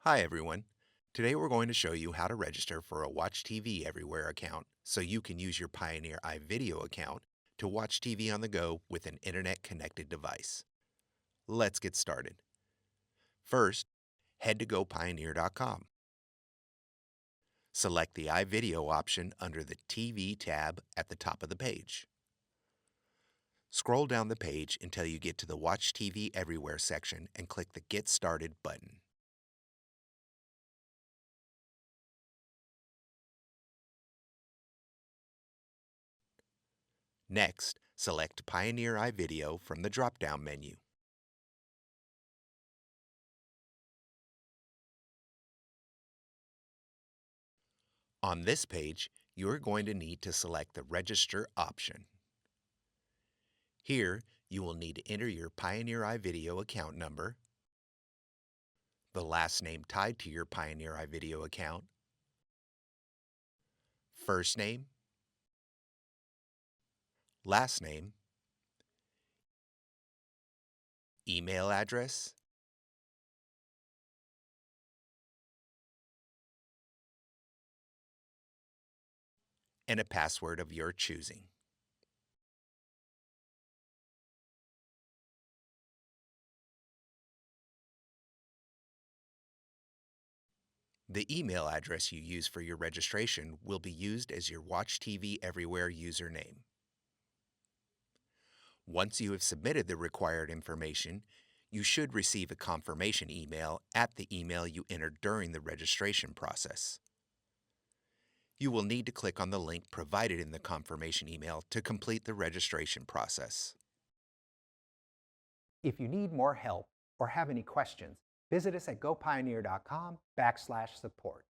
Hi everyone. Today we're going to show you how to register for a Watch TV Everywhere account so you can use your Pioneer iVideo account to watch TV on the go with an internet-connected device. Let's get started. First, head to gopioneer.com. Select the iVideo option under the TV tab at the top of the page. Scroll down the page until you get to the Watch TV Everywhere section and click the Get Started button. Next, select Pioneer iVideo from the drop-down menu. On this page, you're going to need to select the Register option. Here, you will need to enter your Pioneer iVideo account number, the last name tied to your Pioneer iVideo account, first name, last name, email address, and a password of your choosing. The email address you use for your registration will be used as your Watch TV Everywhere username. Once you have submitted the required information, you should receive a confirmation email at the email you entered during the registration process. You will need to click on the link provided in the confirmation email to complete the registration process. If you need more help or have any questions, visit us at gopioneer.com/support.